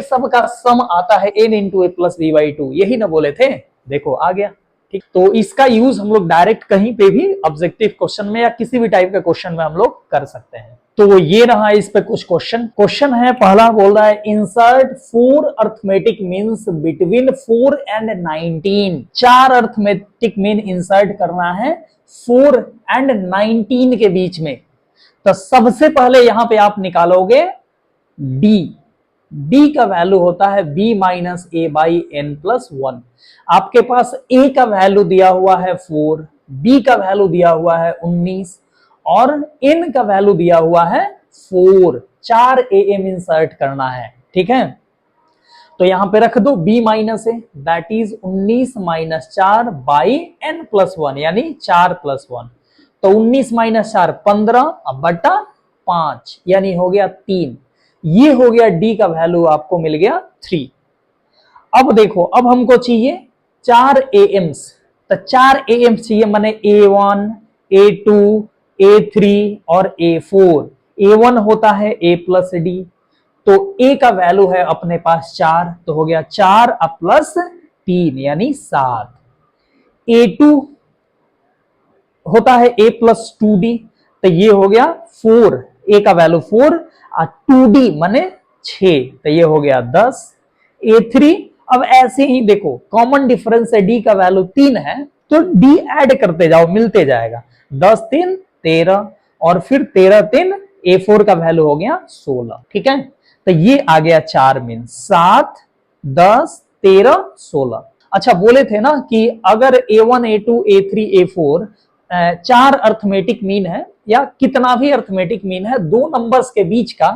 सब का सम आता है n into a plus b by two, यही ना बोले थे, देखो आ गया। ठीक, तो इसका यूज हम लोग डायरेक्ट कहीं पे भी ऑब्जेक्टिव क्वेश्चन में या किसी भी टाइप के क्वेश्चन में हम लोग कर सकते हैं। तो ये रहा इस पे कुछ क्वेश्चन है। पहला बोल रहा है insert 4 arithmetic means between 4 and 19। 4 arithmetic mean insert करना है 4 एंड 19 के बीच में। तो सबसे पहले यहां पे आप निकालोगे डी का वैल्यू होता है b minus A by N plus 1। आपके पास a का वैल्यू दिया हुआ है 4, b का वैल्यू दिया हुआ है 19 और n का वैल्यू दिया हुआ है 4। 4 am इंसर्ट करना है, ठीक है। तो यहां पे रख दो b minus A, that is 19 minus 4 by n plus 1 यानी 4 प्लस 1। तो 19 माइनस 4 15 बटा 5 यानी हो गया 3। ये हो गया डी का वैल्यू, आपको मिल गया 3। अब देखो, अब हमको चाहिए 4 एम्स। तो 4 एम्स चाहिए, माने A1, A2, A3 और A4। A1 होता है A प्लस डी, तो A का वैल्यू है अपने पास 4, तो हो गया 4 प्लस 3 यानी 7। A2 होता है A प्लस 2D, तो ये हो गया 4, A का वैल्यू 4 और 2D माने 6, तो ये हो गया 10। A3, अब ऐसे ही देखो कॉमन डिफरेंस है, D का वैल्यू 3 है तो D ऐड करते जाओ, मिलते जाएगा। 10 3 13 और फिर 13 3 A4 का वैल्यू हो गया 16, ठीक है। तो ये आ गया 4 मीन 7 10 13 16। अच्छा, बोले थे ना कि अगर A1 A2 A3 A4 4 arithmetic mean है या कितना भी अर्थमेटिक मीन है दो नंबर्स के बीच का,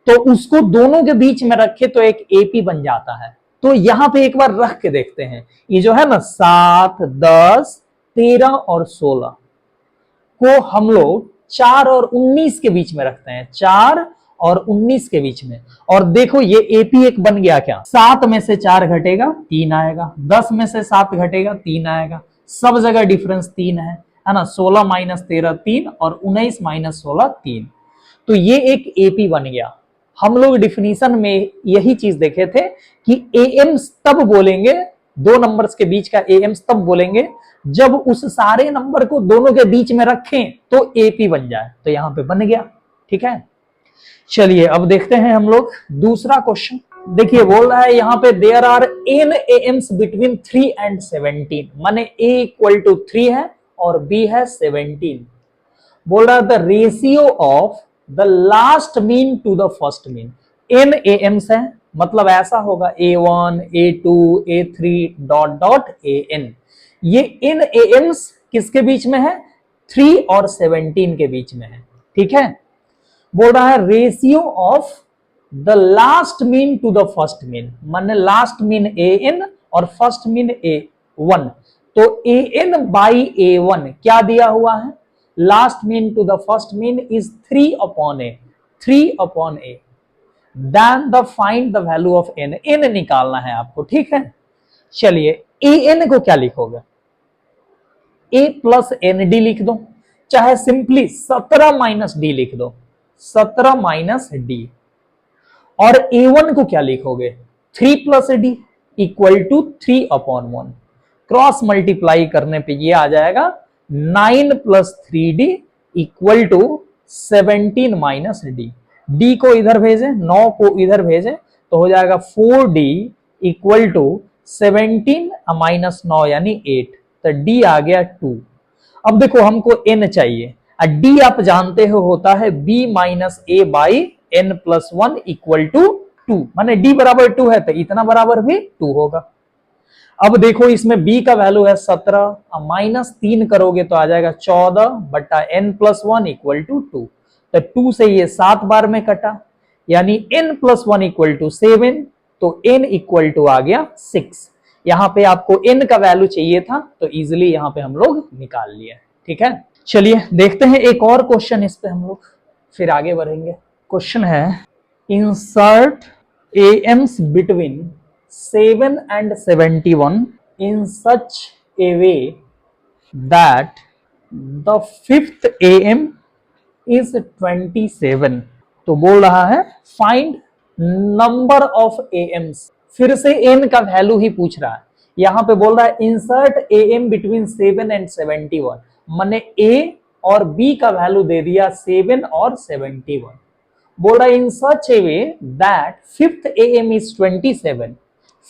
तो उसको दोनों के बीच में रखे तो एक एपी बन जाता है। तो यहां पे एक बार रख के देखते हैं, ये जो है ना 7 10 13 और 16 को हम लोग 4 और 19 के बीच में रखते हैं, 4 और 19 के बीच में। और देखो ये एपी एक बन गया क्या, 7 में से 4 घटेगा 3 आएगा, 10 में से 7 घटेगा 3 आएगा, सब जगह डिफरेंस 3 है ना। 16 माइनस 13 3 और 19 माइनस 16 3। तो ये एक एपी बन गया। हम लोग डिफिनीशन में यही चीज देखे थे कि एम्स तब बोलेंगे, दो नंबर्स के बीच का एम्स तब बोलेंगे जब उस सारे नंबर को दोनों के बीच में रखें तो एपी बन जाए। तो यहां पे बन गया, ठीक है। चलिए अब देखते हैं हम लोग दूसरा क्वेश्चन। देखिए बोल रहा है यहां पे there are n AMs between 3 and 17, माने a इक्वल टू 3 है और b है 17। बोल रहा है the ratio of the last mean to the first mean. n AMs है, मतलब ऐसा होगा A1 A2 A3 dot dot an। ये n एम्स किसके बीच में है, 3 और 17 के बीच में है, ठीक है। बोल रहा है ratio of the last mean to the first mean, माने लास्ट मीन an और फर्स्ट मीन A1। तो an बाई A1 क्या दिया हुआ है, last mean to the first mean is 3 upon a, 3 upon a। Then the find the value of n, n निकालना है आपको, ठीक है। चलिए an को क्या लिखोगे, a प्लस एन डी लिख दो, चाहे सिंपली 17 माइनस डी लिख दो, 17 माइनस डी। और a1 को क्या लिखोगे, 3 plus D equal to 3 upon 1। Cross multiply करने पे ये आ जाएगा 9 plus 3d equal to 17 minus D. D को इधर भेजें, 9 को इधर भेजें तो हो जाएगा 4d इक्वल टू 17 माइनस 9 यानी 8। तो डी आ गया 2। अब देखो हमको n चाहिए, डी आप जानते हो होता है b minus A by n plus 1 equal to 2, माने d बराबर 2 है तो इतना बराबर भी 2 होगा। अब देखो इसमें b का वैल्यू है 17, माइनस 3 करोगे तो आ जाएगा 14 बटा n प्लस 1 इक्वल टू 2। तो 2 से ये 7 बार में कटा यानी n प्लस 1 इक्वल टू 7, तो n इक्वल टू आ गया 6। यहां पे आपको n का वैल्यू चाहिए था तो इजिली यहां पे हम लोग निकाल लिए, ठीक है। चलिए देखते हैं एक और क्वेश्चन, इस पे हम लोग फिर आगे बढ़ेंगे। क्वेश्चन है insert AIIMS between 7 and 71 in such a way that the fifth AM is 27। तो बोल रहा है फाइंड नंबर ऑफ एएम्स, फिर से एन का वैल्यू ही पूछ रहा है। यहां पे बोल रहा है इंसर्ट एएम बिटवीन 7 एंड 71, मैंने ए और बी का वैल्यू दे दिया 7 और 71। बोल रहा है in such a way that fifth AM is 27,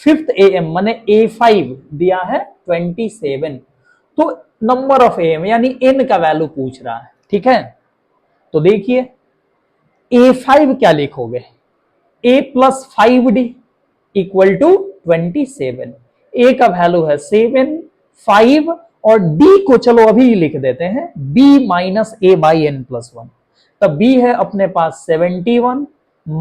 fifth AM मैंने A5 दिया है 27, तो नंबर ऑफ एएम यानी एन का वैल्यू पूछ रहा है। ठीक है, तो देखिए A5 क्या लिखोगे, A plus 5D equal to 27, A का वैल्यू है 7, 5 और डी को चलो अभी लिख देते हैं B minus A by N plus 1, तब B है अपने पास 71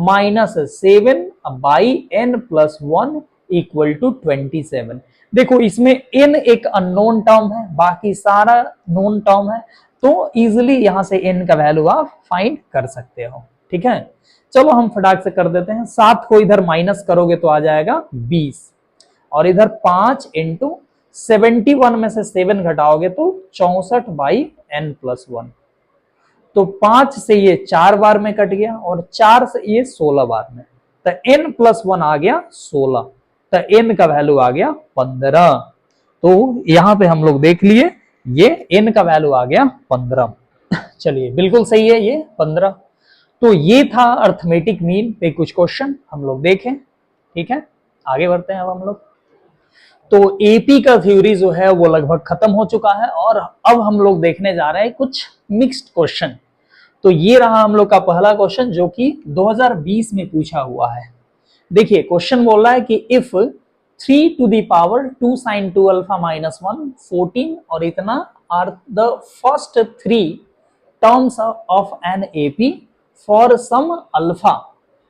minus 7 by N plus 1 equal to 27। देखो इसमें n एक अननोन टर्म है, बाकी सारा नोन टर्म है, तो इजिली यहां से n का वैल्यू आप फाइंड कर सकते हो। ठीक है, चलो हम फटाक से कर देते हैं। 7 को इधर माइनस करोगे तो आ जाएगा 20, और इधर 5 इंटू 71 में से 7 घटाओगे तो 64 बाई एन प्लस 1, तो 5 से ये 4 बार में कट गया और 4 से ये 16 बार में, तो n प्लस 1 आ गया 16, तो n का वैल्यू आ गया 15। तो यहां पे हम लोग देख लिए ये n का वैल्यू आ गया 15। चलिए बिल्कुल सही है ये 15। तो ये था अर्थमेटिक मीन पे कुछ क्वेश्चन हम लोग देखें। ठीक है, आगे बढ़ते हैं अब हम लोग। तो एपी का थ्योरी जो है वो लगभग खत्म हो चुका है और अब हम लोग देखने जा रहे हैं कुछ मिक्स्ड क्वेश्चन। तो ये रहा हम लोग का पहला क्वेश्चन जो कि 2020 में पूछा हुआ है। देखिए क्वेश्चन बोल रहा है कि if 3 to the power 2 sin 2 alpha minus 1 14 और इतना are the first 3 terms of an AP for some alpha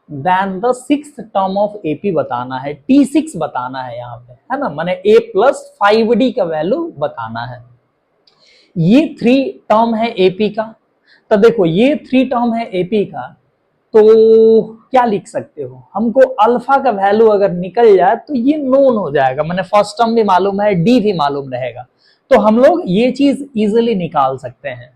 then the sixth term of AP बताना है, T6 बताना है यहाँ पे, है ना, माने A प्लस 5D का वैल्यू बताना है। ये 3 टर्म है एपी का, तो देखो ये 3 टर्म है एपी का, तो क्या लिख सकते हो, हमको अल्फा का वैल्यू अगर निकल जाए तो ये नोन हो जाएगा, मैंने फर्स्ट टर्म भी मालूम है, डी भी मालूम रहेगा, तो हम लोग ये चीज इजिली निकाल सकते हैं।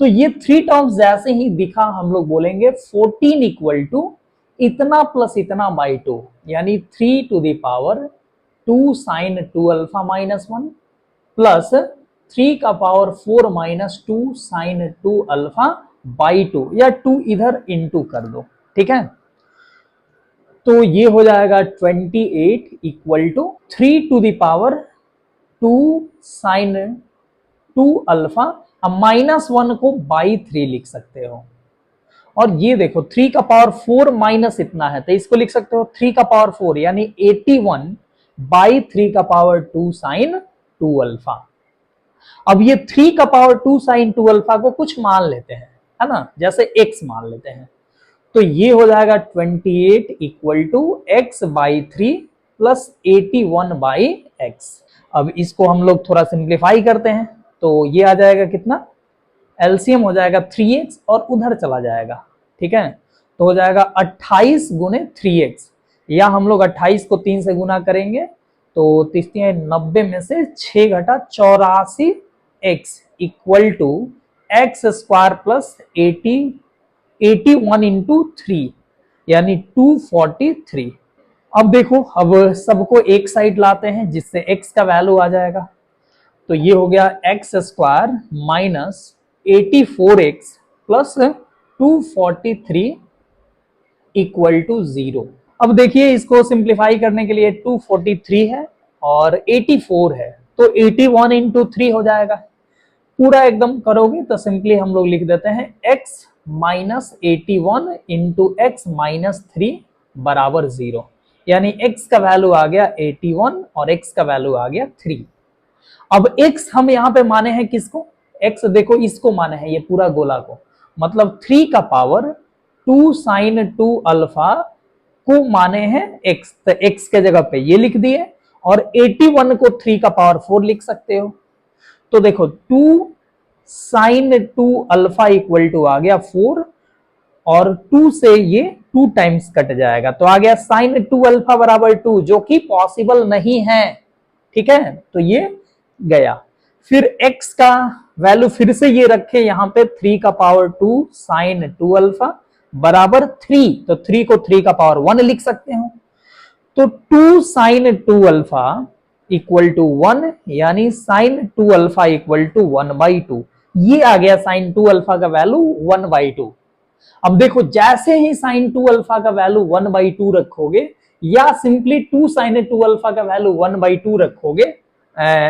तो ये 3 टर्म्स जैसे ही दिखा हम लोग बोलेंगे 14 इक्वल टू इतना प्लस इतना बाई 2, यानी 3 to the power 2 sine 2 alpha minus 1 plus 3 का power 4 minus 2 sine 2 alpha by 2, या 2 इधर इनटू कर दो। ठीक है, तो ये हो जाएगा 28 equal to 3 to the power 2 sine 2 alpha, अब माइनस 1 को बाई 3 लिख सकते हो, और ये देखो 3 का पावर 4 माइनस इतना है तो इसको लिख सकते हो 3 का पावर 4 यानी 81 बाई 3 का पावर 2 साइन 2 अल्फा। अब ये 3 का पावर 2 साइन 2 अल्फा को कुछ मान लेते हैं, है ना, जैसे x मान लेते हैं, तो ये हो जाएगा 28 equal to X by 3 plus 81 by X. अब इसको हम लोग थोड़ा सिंप्लीफाई करते हैं, तो ये आ जाएगा कितना, एलसीएम हो जाएगा 3x और उधर चला जाएगा। ठीक है, तो हो जाएगा 28 गुने 3x, या हम लोग 28 को 3 से गुना करेंगे तो 90 में से 6 घटा 84x equal to X square plus 81 into 3 यानी 243। अब देखो, अब सबको एक साइड लाते हैं जिससे x का वैल्यू आ जाएगा, तो ये हो गया X square minus 84x plus 243 equal to 0। अब देखिए इसको सिंप्लीफाई करने के लिए 243 है और 84 है, तो 81 इंटू 3 हो जाएगा। पूरा एकदम करोगे तो सिंपली हम लोग लिख देते हैं x minus 81 into x minus 3 बराबर 0, यानी x का वैल्यू आ गया 81 और x का वैल्यू आ गया 3। अब x हम यहां पे माने हैं किसको, x देखो इसको माने हैं, ये पूरा गोला को, मतलब 3 का पावर 2 साइन 2 अल्फा को माने हैं x, तो x के जगह पे ये लिख दिए, और 81 को 3 का पावर 4 लिख सकते हो, तो देखो 2 साइन 2 अल्फा इक्वल टू आ गया 4, और 2 से ये 2 टाइम्स कट जाएगा, तो आ गया साइन 2 अल्फा बराबर 2, जो कि पॉसिबल नहीं है। ठीक है, तो ये गया, फिर x का वैल्यू फिर से ये रखे यहां पे 3 का पावर 2 साइन 2 अल्फा, बराबर 3, तो 3 को 3 का पावर 1 लिख सकते हो। तो 2 साइन 2 अल्फा इक्वल टू 1, यानी साइन 2 अल्फा इक्वल टू 1/2। ये आ गया साइन 2 अल्फा का वैल्यू 1/2। अब देखो जैसे ही साइन 2 अल्फा का वैल्यू 1/2 रखोगे या सिंपली 2 साइन 2 अल्फा का वैल्यू 1/2 रखोगे,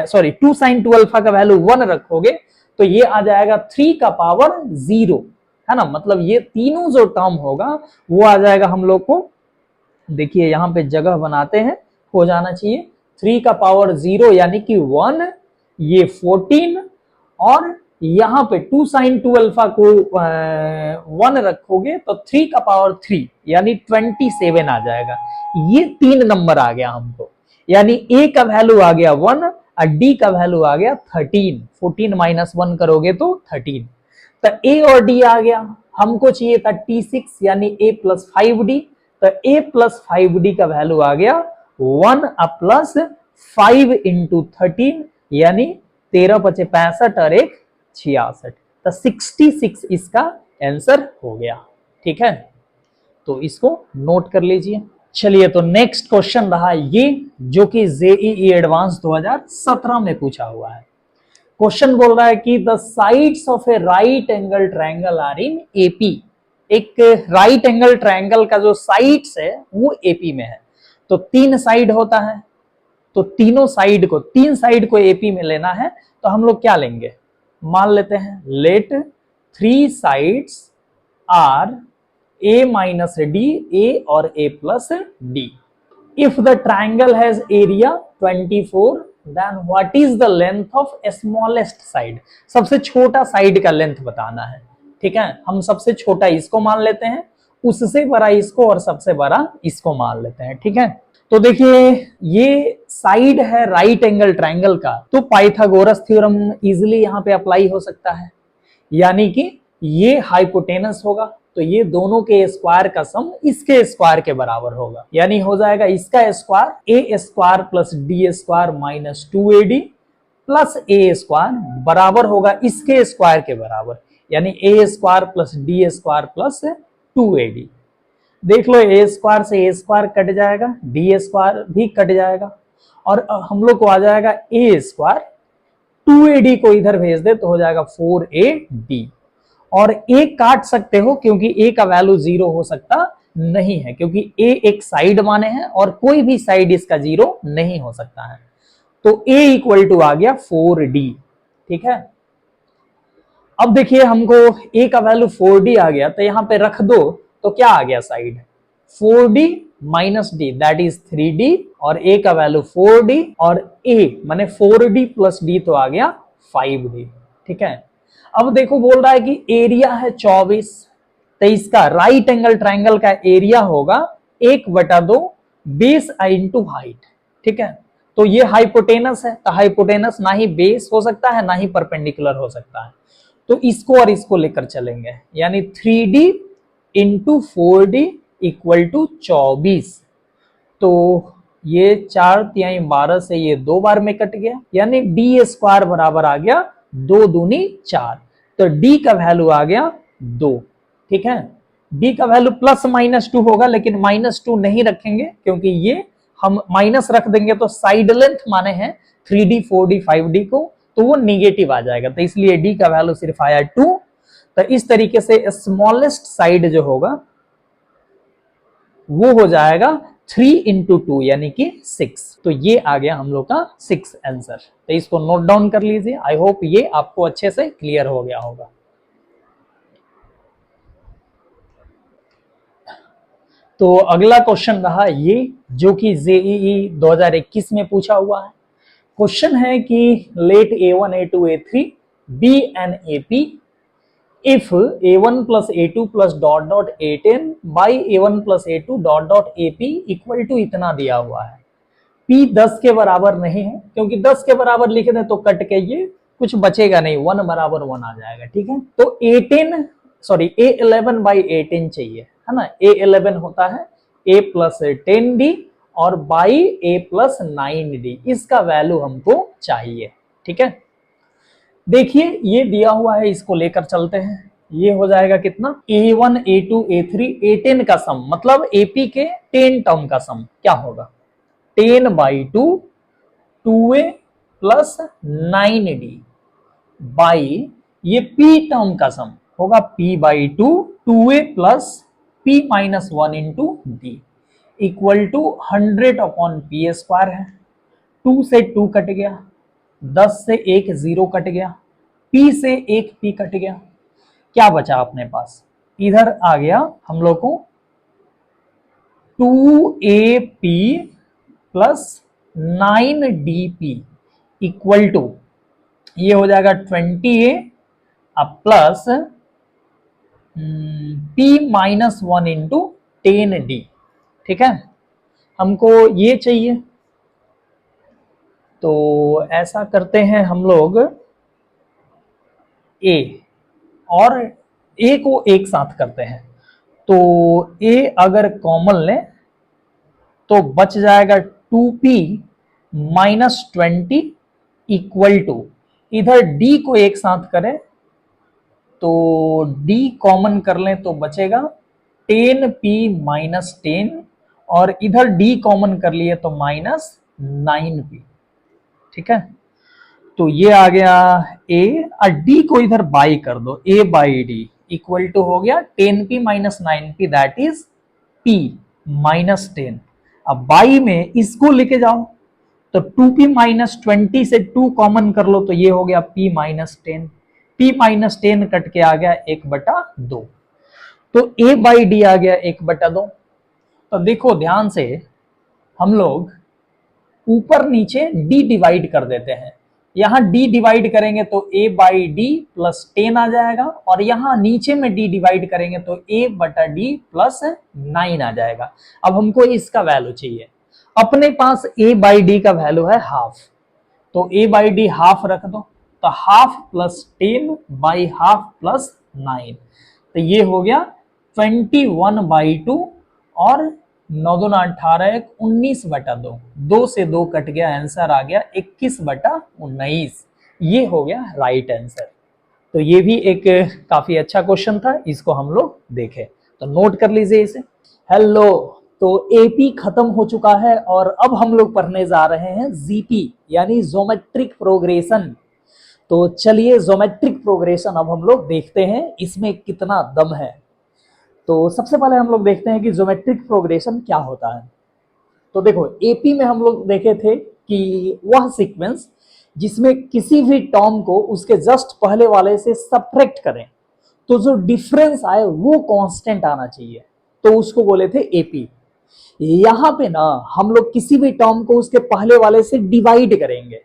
सॉरी 2 साइन 2 अल्फा का वैल्यू 1 रखोगे, तो ये आ जाएगा 3 का पावर 0, है ना। मतलब ये तीनों जो टर्म होगा वो आ जाएगा हम लोग को, देखिए यहां पे जगह बनाते हैं, हो जाना चाहिए 3 का पावर 0 यानी कि 1, ये 14, और यहां पे 2 साइन 2 अल्फा को 1 रखोगे तो 3 का पावर 3 यानी 27 आ जाएगा। ये 3 नंबर आ गया हमको, यानी ए का वैल्यू आ गया 1 और डी का वैल्यू आ गया 13। 14 माइनस 1 करोगे तो 13। तो ए और डी आ गया, हमको चाहिए था T6 यानी a प्लस 5d। तो a प्लस 5d का वैल्यू आ गया 1 प्लस 5 इंटू 13 यानी 13 पचे 65 और 1 66। तो 66 इसका आंसर हो गया। ठीक है, तो इसको नोट कर लीजिए। चलिए, तो नेक्स्ट क्वेश्चन रहा ये, जो कि जेईई एडवांस 2017 में पूछा हुआ है। क्वेश्चन बोल रहा है कि the sides of a right angle triangle are in AP. एक राइट एंगल ट्रायंगल का जो साइड्स है वो एपी में है। तो 3 साइड होता है, तो तीन साइड को एपी में लेना है, तो हम लोग क्या लेंगे, मान लेते हैं let 3 sides are a minus D, a और a plus D. If the triangle has area 24, then what is the length of smallest side. सबसे छोटा साइड का लेंथ बताना है। ठीक है, हम सबसे छोटा इसको मान लेते हैं, उससे बड़ा इसको और सबसे बड़ा इसको मान लेते हैं। ठीक है, तो देखिए ये साइड है राइट एंगल ट्रायंगल का, तो पाइथागोरस थ्योरम इजीली यहां पे अप्लाई हो सकता है, यानी कि ये हाइपोटेनस होगा, तो ये दोनों के स्क्वायर का सम इसके स्क्वायर के बराबर होगा, यानी हो जाएगा इसका square A square plus D square minus 2ad plus A square बराबर होगा इसके स्क्वायर के बराबर, यानी A square plus D square plus 2ad। देख लो ए स्क्वायर से ए स्क्वायर कट जाएगा, डी स्क्वायर भी कट जाएगा, और हम लोग को आ जाएगा ए स्क्वायर, 2ad को इधर भेज दे तो हो जाएगा 4ad। और ए काट सकते हो क्योंकि ए का वैल्यू 0 हो सकता नहीं है, क्योंकि ए एक साइड माने हैं और कोई भी साइड इसका 0 नहीं हो सकता है। तो ए इक्वल टू आ गया 4d। ठीक है, अब देखिए हमको ए का वैल्यू 4d आ गया, तो यहां पे रख दो तो क्या आ गया side 4d minus D that is 3d, और ए का वैल्यू 4d और ए माने 4d प्लस डी तो आ गया 5d। ठीक है, अब देखो बोल रहा है कि एरिया है 24, तो इसका राइट एंगल ट्रायंगल का एरिया होगा 1/2 बेस इंटू हाइट। ठीक है, तो ये हाइपोटेनस है, तो हाइपोटेनस ना ही बेस हो सकता है ना ही परपेंडिकुलर हो सकता है, तो इसको और इसको लेकर चलेंगे, यानी 3d into 4d equal to 24। तो ये 4 × 12 से ये 2 बार में कट गया, यानी डी स्क्वायर बराबर आ गया 2 दूनी 4, तो डी का वैल्यू आ गया 2। ठीक है, डी का वैल्यू प्लस माइनस 2 होगा, लेकिन -2 नहीं रखेंगे क्योंकि ये हम माइनस रख देंगे तो साइड लेंथ माने हैं 3d 4d 5d को, तो वो निगेटिव आ जाएगा, तो इसलिए डी का वैल्यू सिर्फ आया 2। तो इस तरीके से स्मॉलेस्ट साइड जो होगा वो हो जाएगा 3 × 2 यानी कि 6। तो ये आ गया हम लोग का 6 आंसर। तो इसको नोट डाउन कर लीजिए, आई होप ये आपको अच्छे से क्लियर हो गया होगा। तो अगला क्वेश्चन रहा ये, जो कि जेईई 2021 में पूछा हुआ है। क्वेश्चन है कि let a1 a2 a3 be in AP if a1 plus a2 plus dot dot a10 by a1 plus a2 dot dot ap equal to इतना दिया हुआ है। p 10 के बराबर नहीं है, क्योंकि 10 के बराबर लिख दें तो कट के ये कुछ बचेगा नहीं, 1 बराबर 1 आ जाएगा। ठीक है, तो a11 by a10 चाहिए, है ना। a11 होता है a plus 10d और by a plus 9d, इसका वैल्यू हमको चाहिए। ठीक है, देखिए ये दिया हुआ है, इसको लेकर चलते हैं, ये हो जाएगा कितना, A1 A2 A3 A10 का सम, मतलब AP के 10 टर्म का सम क्या होगा, 10/2 2A प्लस 9D बाई ये P टर्म का सम होगा P/2 2A plus P minus 1 into D equal to 100/P² है। 2 से 2 कट गया, 10 से 1 0 कट गया, P से 1 P कट गया, क्या बचा अपने पास, इधर आ गया हम लोग को 2AP plus 9DP equal to ये हो जाएगा 20A अब plus P minus 1 into 10D। ठीक है, हमको ये चाहिए, तो ऐसा करते हैं हम लोग A और A को एक साथ करते हैं, तो A अगर कॉमन ले तो बच जाएगा 2P माइनस 20 इक्वल टू, इधर D को एक साथ करें तो D कॉमन कर लें तो बचेगा 10P माइनस 10 और इधर D कॉमन कर लिए तो माइनस 9P। ठीक है, तो ये आ गया A और D को इधर बाई कर दो, A/D इक्वल टू हो गया 10P minus 9P that is P minus 10। अब बाई में इसको लेके जाओ तो 2P माइनस 20 से 2 कॉमन कर लो तो ये हो गया P minus 10, P minus 10 cut के आ गया 1/2, तो A/D आ गया 1/2। तो देखो ध्यान से हम लोग ऊपर नीचे D डिवाइड कर देते हैं, यहां D डिवाइड करेंगे तो A/D प्लस 10 आ जाएगा और यहां नीचे में D डिवाइड करेंगे तो A/D प्लस 9 आ जाएगा। अब हमको इसका वैल्यू चाहिए, अपने पास A/D का वैल्यू है हाफ, तो A/D हाफ रख दो, तो half plus 10 by half plus 9, तो ये हो गया 21/2 और 9 दूना 18 19/2, 2 से 2 कट गया, आंसर आ गया 21/19। ये हो गया राइट आंसर। तो ये भी एक काफी अच्छा क्वेश्चन था, इसको हम लोग देखें तो नोट कर लीजिए इसे। हेलो, तो एपी खत्म हो चुका है और अब हम लोग पढ़ने जा रहे हैं जीपी यानी ज्योमेट्रिक प्रोग्रेशन। तो चलिए ज्योमेट्रिक प्रोग्रेशन अब हम लोग देखते हैं इसमें कितना दम है। तो सबसे पहले हम लोग देखते हैं कि ज्योमेट्रिक प्रोग्रेशन क्या होता है। तो देखो एपी में हम लोग देखे थे कि वह सीक्वेंस जिसमें किसी भी टर्म को उसके जस्ट पहले वाले से सब्ट्रैक्ट करें तो जो डिफरेंस आए वो कांस्टेंट आना चाहिए, तो उसको बोले थे एपी। यहां पे ना हम लोग किसी भी टर्म को उसके पहले वाले से डिवाइड करेंगे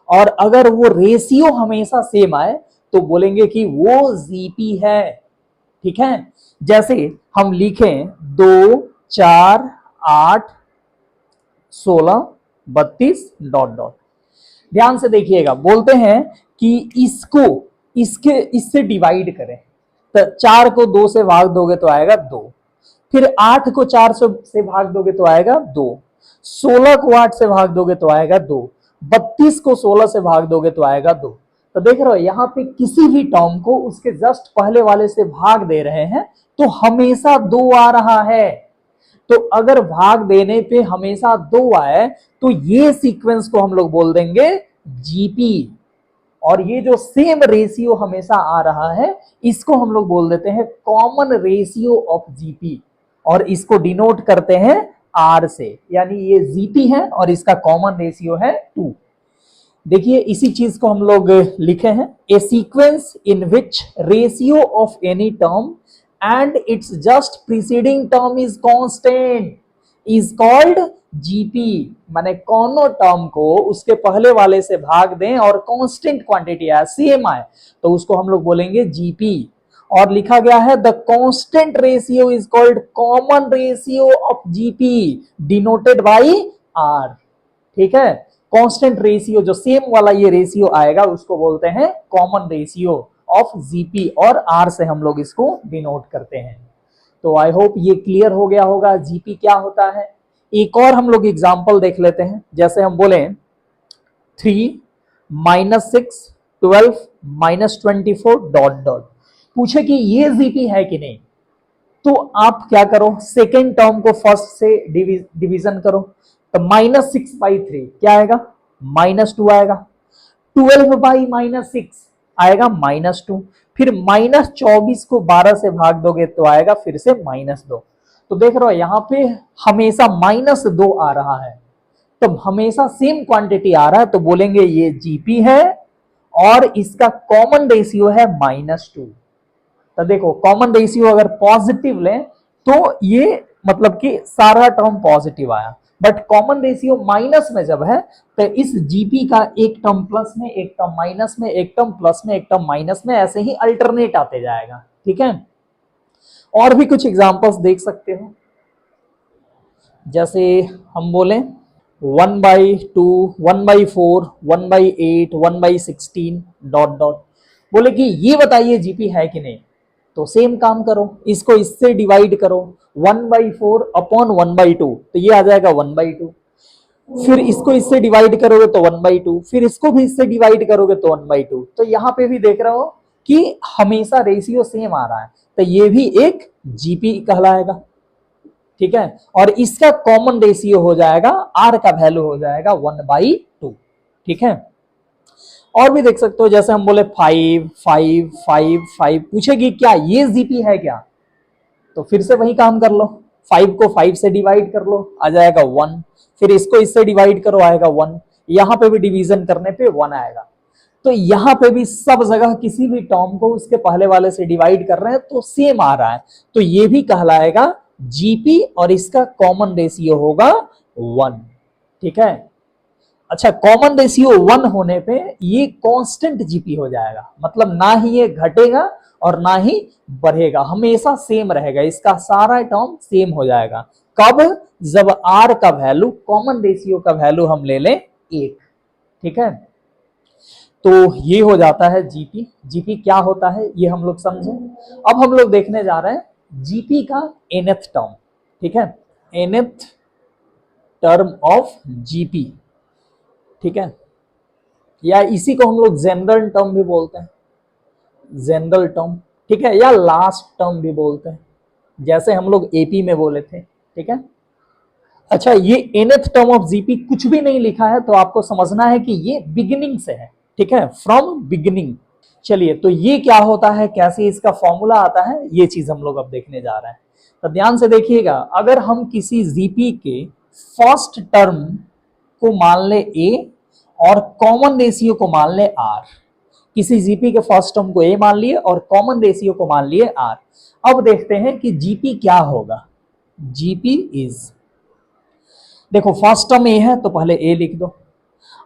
और अगर वो रेशियो हमेशा सेम आए तो बोलेंगे कि वो जीपी है। ठीक है, जैसे हम लिखें 2 4 8 16 32 डॉट डॉट, ध्यान से देखिएगा, बोलते हैं कि इसको इससे डिवाइड करें, तो 4 को 2 से भाग दोगे तो आएगा 2, फिर 8 को 4 से भाग दोगे तो आएगा 2, 16 को 8 से भाग दोगे तो आएगा 2, 32 को 16 से भाग दोगे तो आएगा 2। तो देख रहे हो यहाँ पे किसी भी टर्म को उसके जस्ट पहले वाले से भाग दे रहे हैं तो हमेशा 2 आ रहा है। तो अगर भाग देने पे हमेशा 2 आए तो ये सीक्वेंस को हम लोग बोल देंगे जीपी, और ये जो सेम रेशियो हमेशा आ रहा है इसको हम लोग बोल देते हैं कॉमन रेशियो ऑफ जीपी, और इसको डिनोट करते हैं आर से, यानी ये जीपी है और इसका कॉमन रेशियो है 2। देखिए इसी चीज को हम लोग लिखे हैं, a sequence in which ratio of any term and its just preceding term is constant is called GP. माने कोनो टर्म को उसके पहले वाले से भाग दें और कांस्टेंट क्वांटिटी आए, सेम आए, तो उसको हम लोग बोलेंगे जीपी। और लिखा गया है the constant ratio is called common ratio of GP denoted by R. ठीक है, कांस्टेंट रेशियो जो सेम वाला ये रेशियो आएगा उसको बोलते हैं कॉमन रेशियो ऑफ जीपी, और आर से हम लोग इसको डिनोट करते हैं। तो आई होप ये क्लियर हो गया होगा जीपी क्या होता है। एक और हम लोग एग्जांपल देख लेते हैं, जैसे हम बोले 3 -6 12 -24 डॉट डॉट, पूछे कि ये जीपी है कि नहीं, तो आप क्या करो, सेकेंड टर्म को फर्स्ट से डिवीजन करो। तो -6/3 क्या आएगा, -2 आएगा। 12/-6 आएगा -2। फिर -24 को 12 से भाग दोगे तो आएगा फिर से -2। तो देख रहे हो यहां पे हमेशा -2 आ रहा है, तो हमेशा सेम क्वांटिटी आ रहा है, तो बोलेंगे ये जीपी है और इसका कॉमन रेशियो है -2। तो देखो कॉमन रेशियो अगर पॉजिटिव लें तो ये मतलब कि सारा टर्म पॉजिटिव आया, बट कॉमन रेशियो माइनस में जब है तो इस जीपी का एक टर्म प्लस में, एक टर्म माइनस में, एक टर्म प्लस में, एक टर्म माइनस में, ऐसे ही अल्टरनेट आते जाएगा। ठीक है, और भी कुछ एग्जांपल्स देख सकते हो, जैसे हम बोले 1/2, 1/4, 1/8, 1/16 डॉट डॉट, बोले कि ये बताइए जीपी है कि नहीं। तो सेम काम करो, इसको इससे डिवाइड करो, 1/4 अपॉन 1/2, तो ये आ जाएगा 1/2। फिर इसको इससे डिवाइड करोगे तो 1/2, फिर इसको भी इससे डिवाइड करोगे तो 1/2। तो यहां पे भी देख रहे हो कि हमेशा रेशियो सेम आ रहा है, तो ये भी एक जीपी कहलाएगा। ठीक है, और इसका कॉमन रेशियो हो जाएगा, आर का वैल्यू हो जाएगा 1/2। ठीक है, और भी देख सकते हो, जैसे हम बोले 5 5 5 5, पूछेगी क्या ये जीपी है क्या, तो फिर से वही काम कर लो, 5 को 5 से डिवाइड कर लो, आ जाएगा 1। फिर इसको इससे डिवाइड करो, आएगा 1। यहां पे भी डिवीजन करने पे 1 आएगा। तो यहां पे भी सब जगह किसी भी टर्म को उसके पहले वाले से डिवाइड कर रहे हैं तो सेम आ रहा है, तो ये भी कहलाएगा जीपी और इसका कॉमन रेशियो होगा 1। ठीक है, अच्छा कॉमन रेशियो 1 होने पे ये कांस्टेंट जीपी हो जाएगा, मतलब ना ही ये घटेगा और ना ही बढ़ेगा, हमेशा सेम रहेगा, इसका सारा टर्म सेम हो जाएगा। कब, जब आर का वैल्यू, कॉमन रेशियो का वैल्यू हम ले लें 1। ठीक है, तो ये हो जाता है जीपी। जीपी क्या होता है ये हम लोग समझे। अब हम लोग देखने जा रहे हैं जीपी का nth टर्म। ठीक है, nth टर्म ऑफ जीपी। ठीक है, या इसी को हम लोग जनरल टर्म भी बोलते हैं, जनरल टर्म। ठीक है, या लास्ट टर्म भी बोलते हैं, जैसे हम लोग एपी में बोले थे। ठीक है, अच्छा ये nth टर्म ऑफ जीपी कुछ भी नहीं लिखा है तो आपको समझना है कि ये बिगिनिंग से है। ठीक है, फ्रॉम बिगिनिंग। चलिए, तो ये क्या होता है, कैसे इसका फॉर्मूला आता है, ये चीज हम लोग अब देखने जा रहे हैं। तो ध्यान से देखिएगा, अगर हम किसी जीपी के फर्स्ट टर्म को मान ले ए और कॉमन रेशियो को मान ले आर, किसी जीपी के फर्स्ट टर्म को ए मान लिए और कॉमन रेशियो को मान लिए आर। अब देखते हैं कि जीपी क्या होगा। जीपी इज, देखो फर्स्ट टर्म ए है तो पहले ए लिख दो।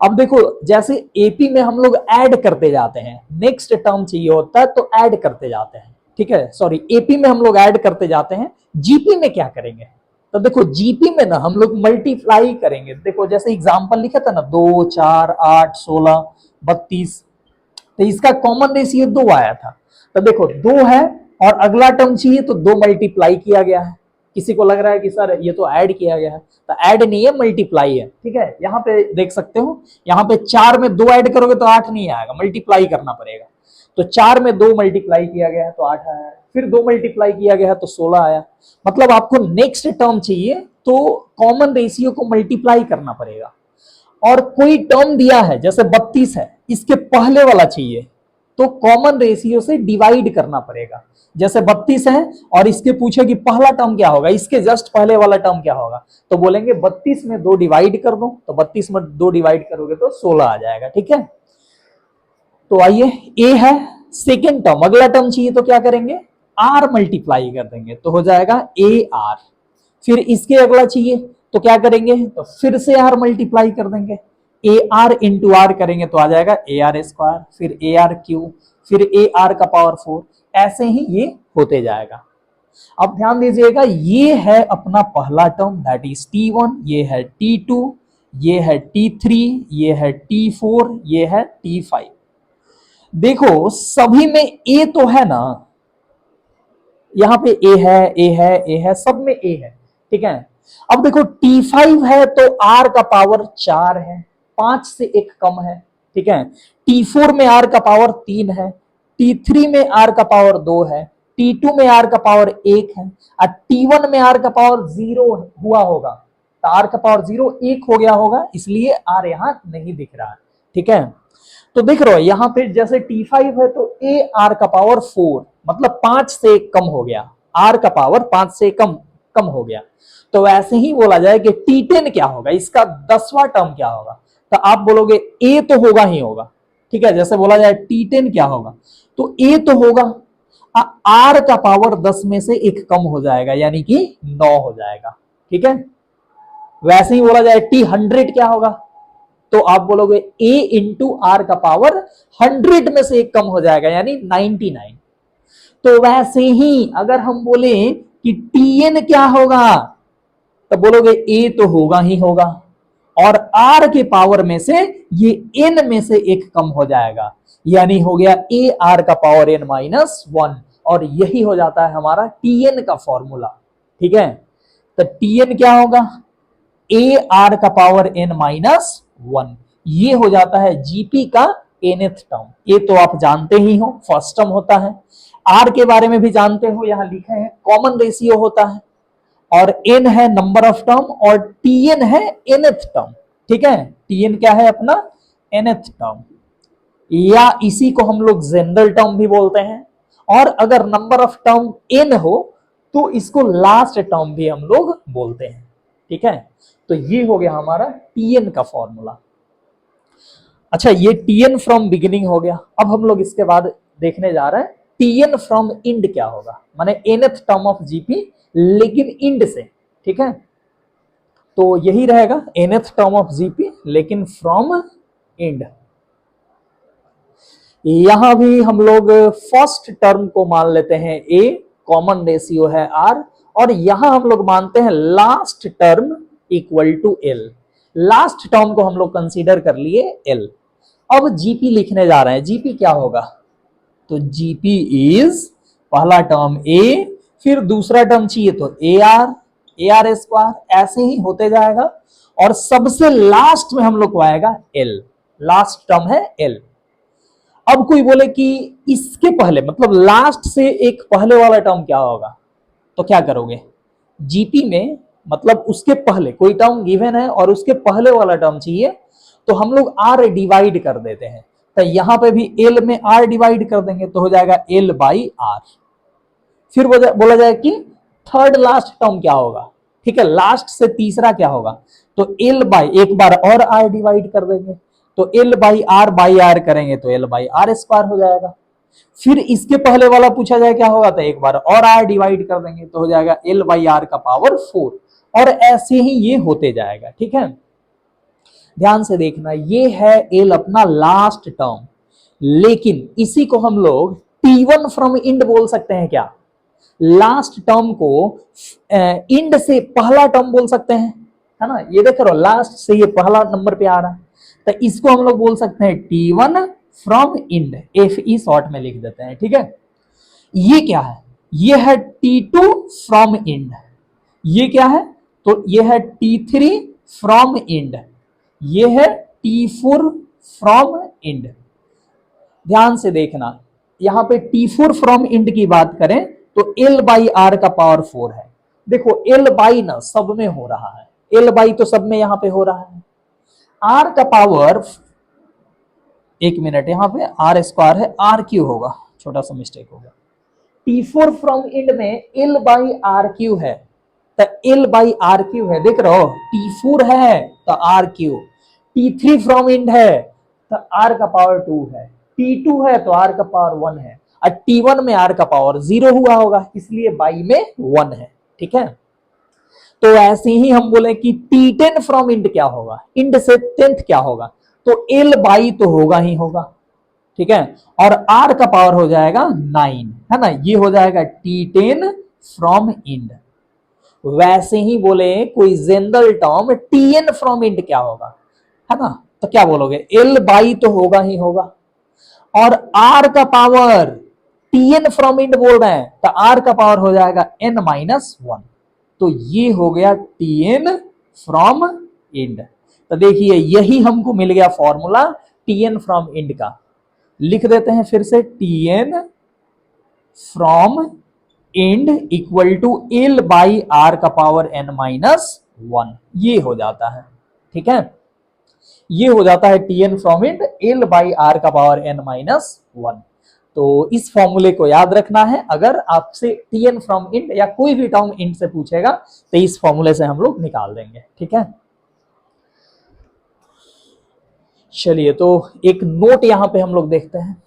अब देखो जैसे एपी में हम लोग ऐड करते जाते हैं, नेक्स्ट टर्म चाहिए होता है तो ऐड करते जाते हैं। ठीक है, सॉरी, एपी में हम लोग ऐड करते जाते हैं, जीपी में क्या करेंगे, तो देखो जीपी में ना हम लोग मल्टीप्लाई करेंगे। देखो जैसे एग्जांपल लिखा था ना, 2 4 8 16 32, तो इसका कॉमन रेशियो 2 आया था। तो देखो 2 है और अगला टर्म चाहिए तो 2 मल्टीप्लाई किया गया है। किसी को लग रहा है कि सर ये तो ऐड किया गया है, तो ऐड नहीं है, मल्टीप्लाई है। ठीक है, यहाँ पे देख सकते हो, यहाँ पे 4 में 2 ऐड करोगे तो 8 नहीं आएगा, मल्टीप्लाई करना पड़ेगा। तो 4 में 2 मल्टीप्लाई किया गया है तो 8 आया, फिर 2 मल्टीप्लाई किया गया है तो 16 आया। मतलब आपको नेक्स्ट टर्म चाहिए तो कॉमन रेशियो को मल्टीप्लाई करना पड़ेगा। और कोई टर्म दिया है जैसे 32 है, इसके पहले वाला चाहिए तो कॉमन रेशियो से डिवाइड करना पड़ेगा। जैसे 32 है और इसके पूछे कि पहला टर्म क्या होगा, इसके जस्ट पहले वाला टर्म क्या होगा, तो बोलेंगे 32 में 2 डिवाइड कर दो, तो 32 में 2 डिवाइड करोगे तो 16 आ जाएगा। ठीक है, तो आइए, ए है सेकेंड टर्म, अगला टर्म चाहिए तो क्या करेंगे, आर मल्टीप्लाई कर देंगे तो हो जाएगा ए आर। फिर इसके अगला चाहिए तो क्या करेंगे, तो फिर से आर मल्टीप्लाई कर देंगे, ए आर इंटू आर करेंगे तो आ जाएगा ए आर स्क्वायर, फिर ए आर क्यू, फिर ए आर का पावर 4, ऐसे ही ये होते जाएगा। अब ध्यान दीजिएगा, ये है अपना पहला टर्म दैट इज T1, ये है T2, ये है T3, ये है T4, ये है T5। देखो सभी में ए तो है ना, यहां पे ए है, ए है, ए है, सब में ए है। ठीक है, अब देखो T5 है तो R का पावर 4 है, 5 से 1 कम है। ठीक है, T4 में R का पावर 3 है, T3 में r का पावर 2 है, T2 में r का पावर 1 है और T1 में r का पावर 0 हुआ होगा, तो r का पावर 0 1 हो गया होगा, इसलिए r यहां नहीं दिख रहा है। ठीक है, तो देख रहे हो यहां पे जैसे T5 है तो a r का पावर 4 मतलब 5 से कम हो गया, r का पावर 5 से कम हो गया। तो वैसे ही बोला जाए कि T10 क्या होगा, इसका 10वां टर्म क्या होगा, तो आप बोलोगे a तो होगा ही होगा। ठीक है, जैसे बोला जाए T10 क्या होगा, तो a तो होगा, r का पावर 10 में से 1 कम हो जाएगा यानी कि 9 हो जाएगा। ठीक है, वैसे ही बोला जाए T100 क्या होगा, तो आप बोलोगे a इंटू आर का पावर 100 में से 1 कम हो जाएगा यानी 99। तो वैसे ही अगर हम बोले कि Tn क्या होगा, तो बोलोगे a तो होगा ही होगा और r के पावर में से ये n में से 1 कम हो जाएगा यानी हो गया a r का पावर n माइनस 1, और यही हो जाता है हमारा Tn का फॉर्मूला। ठीक है, तो Tn क्या होगा, a r का पावर n माइनस 1, ये हो जाता है जीपी का nth टर्म। ये तो आप जानते ही हो, फर्स्ट टर्म होता है। आर के बारे में भी जानते हो, यहां लिखे हैं कॉमन रेशियो होता है, और n है नंबर ऑफ टर्म और Tn है nth टर्म। ठीक है, Tn क्या है अपना nth टर्म, या इसी को हम लोग जनरल टर्म भी बोलते हैं, और अगर नंबर ऑफ टर्म n हो तो इसको लास्ट टर्म भी हम लोग बोलते हैं। ठीक है, तो ये हो गया हमारा Tn का फॉर्मूला। अच्छा, ये Tn फ्रॉम बिगिनिंग हो गया। अब हम लोग इसके बाद देखने जा रहे हैं Tn फ्रॉम इंड क्या होगा, माने nth टर्म ऑफ जीपी लेकिन इंड से। ठीक है, तो यही रहेगा nth टर्म ऑफ जीपी लेकिन फ्रॉम इंड। यहां भी हम लोग फर्स्ट टर्म को मान लेते हैं a, कॉमन रेशियो है r, और यहां हम लोग मानते हैं last term equal to l। Last term को हम लोग कंसीडर कर लिए l। अब जीपी लिखने जा रहे हैं, जीपी क्या होगा, तो जीपी इज पहला टर्म a, फिर दूसरा टर्म चाहिए तो ar स्क्वायर, ऐसे ही होते जाएगा, और सबसे लास्ट में हम लोग को आएगा l, लास्ट टर्म है l। अब कोई बोले कि इसके पहले मतलब लास्ट से एक पहले वाला टर्म क्या होगा, तो क्या करोगे, जीपी में मतलब उसके पहले कोई टर्म गिवन है और उसके पहले वाला टर्म चाहिए, तो हम लोग r डिवाइड कर देते हैं, तो यहां पे भी l में r डिवाइड कर देंगे तो हो जाएगा l बाई r। फिर बोला जाए कि थर्ड लास्ट टर्म क्या होगा, ठीक है, लास्ट से तीसरा क्या होगा, तो l बाई एक बार और r डिवाइड कर देंगे, तो l बाई r करेंगे तो l बाई r स्क्वायर हो जाएगा। फिर इसके पहले वाला पूछा जाए क्या होगा, तो एक बार और r डिवाइड कर देंगे तो हो जाएगा l बाई r का पावर 4, और ऐसे ही ये होते जाएगा। ठीक है, ध्यान से देखना, ये है l अपना लास्ट टर्म, लेकिन इसी को हम लोग T1 फ्रॉम इंड बोल सकते हैं क्या, लास्ट टर्म को इंड से पहला टर्म बोल सकते हैं, है ना, ये देख रहे हो लास्ट से ये पहला नंबर पे आ रहा है, तो इसको हम लोग बोल सकते हैं T1 from end, FE short में लिख देते हैं। ठीक है, ये क्या है, ये है T2 फ्रॉम इंड, ये क्या है, तो ये है T3 फ्रॉम इंड, ये है T4 फ्रॉम इंड। ध्यान से देखना, यहां पे T4 फ्रॉम इंड की बात करें तो l बाई r का पावर 4 है। देखो l बाई ना सब में हो रहा है, l बाई तो सब में यहां पे हो रहा है, r का पावर, एक मिनट, यहां पे r स्क्वायर है, r क्यू होगा, छोटा सा मिस्टेक होगा। T4 फ्रॉम इंड में l बाई r क्यू है, तो l बाई r क्यू है, देख रहे हो, T4 है तो r Q, T3 from end है तो r का पावर 2 है, T2 है तो r का पावर 1 है, और T1 में r का पावर 0 हुआ होगा, इसलिए बाई में 1 है। ठीक है, तो ऐसे ही हम बोले कि T10 फ्रॉम इंड क्या होगा, इंड से 10th क्या होगा, तो l बाई तो होगा ही होगा। ठीक है, और r का पावर हो जाएगा 9, है ना, ये हो जाएगा T10 फ्रॉम इंड। वैसे ही बोले कोई general term Tn from end क्या होगा, है ना, तो क्या बोलोगे, l बाई तो होगा ही होगा, और r का पावर Tn फ्रॉम इंड बोल रहे हैं तो r का पावर हो जाएगा n माइनस 1, तो ये हो गया Tn फ्रॉम इंड। तो देखिए यही हमको मिल गया फॉर्मूला Tn फ्रॉम इंड का। लिख देते हैं फिर से, Tn from end equal to L by R का पावर n माइनस 1, ये हो जाता है। ठीक है, ये हो जाता है Tn from end L by R का पावर n माइनस 1। तो इस फॉर्मूले को याद रखना है, अगर आपसे Tn फ्रॉम इंट या कोई भी टर्म इंट से पूछेगा तो इस फॉर्मूले से हम लोग निकाल देंगे। ठीक है, चलिए तो एक नोट यहां पे हम लोग देखते हैं।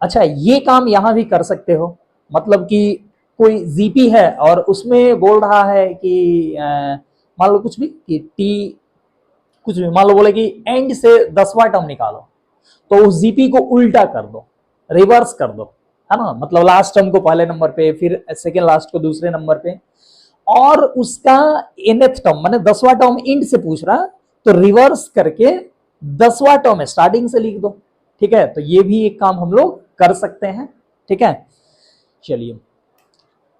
अच्छा, ये काम यहां भी कर सकते हो, मतलब कि कोई जीपी है और उसमें बोल रहा है कि मान लो कुछ भी कि टी कुछ भी मान लो बोले कि एंड से 10वां टर्म निकालो, तो उस जीपी को उल्टा कर दो, रिवर्स कर दो, है ना, मतलब लास्ट टर्म को पहले नंबर पे, फिर सेकेंड लास्ट को दूसरे नंबर पे, और उसका nth टर्म माने 10वां टर्म इंड से पूछ रहा, तो रिवर्स करके 10वां टर्म स्टार्टिंग से लिख दो। ठीक है, तो ये भी एक काम हम लोग कर सकते हैं। ठीक है, चलिए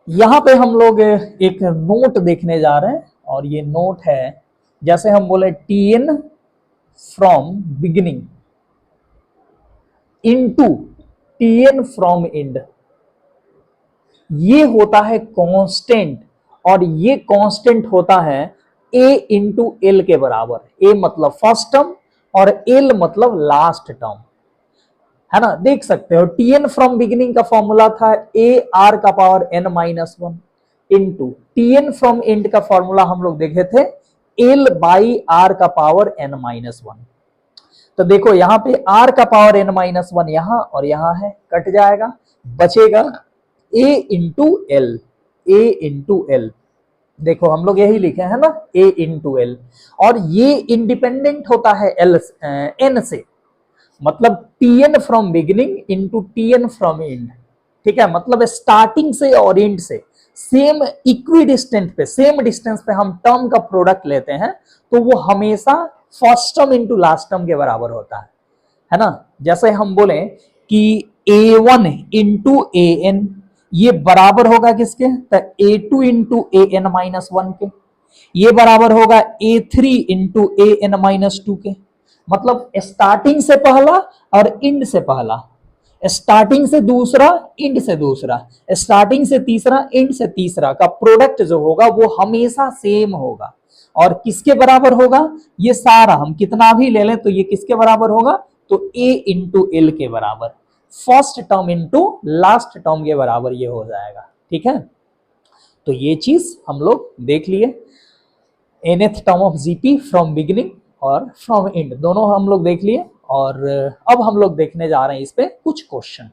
यहां पे हम लोग एक नोट देखने जा रहे हैं, और ये नोट है, जैसे हम बोले Tn from beginning into Tn from and, ये होता है कांस्टेंट, और ये कांस्टेंट होता है a इंटू एल के बराबर। a मतलब फर्स्ट टर्म और l मतलब लास्ट टर्म, है ना। देख सकते हो Tn फ्रॉम बिगिनिंग का फॉर्मूला था a r का power n minus 1 into Tn from and का फॉर्मूला हम लोग देखे थे l बाई r का पावर n माइनस 1। तो देखो यहां पे r का पावर n माइनस 1 यहां और यहां है, कट जाएगा, बचेगा a into L, a into L. देखो हम लोग यही लिखे हैं ना, a इंटू एल, और ये इंडिपेंडेंट होता है एल n से, मतलब Tn from beginning into Tn from and. ठीक है, मतलब स्टार्टिंग से और एंड से सेम इक्वी डिस्टेंस पे, सेम डिस्टेंस पे हम टर्म का प्रोडक्ट लेते हैं, तो वो हमेशा first term into last term के बराबर होता है ना। जैसे हम बोले कि a1 इंटू an, ये बराबर होगा किसके, तो a2 इंटू an माइनस 1 के, ये बराबर होगा a3 इंटू an माइनस 2 के। मतलब स्टार्टिंग से पहला और इंड से पहला, स्टार्टिंग से दूसरा, इंड से दूसरा, स्टार्टिंग से तीसरा, इंड से तीसरा का प्रोडक्ट जो होगा वो हमेशा सेम होगा। और किसके बराबर होगा, ये सारा हम कितना भी ले लें तो ये किसके बराबर होगा, तो a इंटू एल के बराबर, first term into last term के बराबर ये हो जाएगा। ठीक है, तो ये चीज हम लोग देख लिए, nth term of GP from beginning और फ्रॉम एंड दोनों हम लोग देख लिए। और अब हम लोग देखने जा रहे हैं इस पे कुछ क्वेश्चन।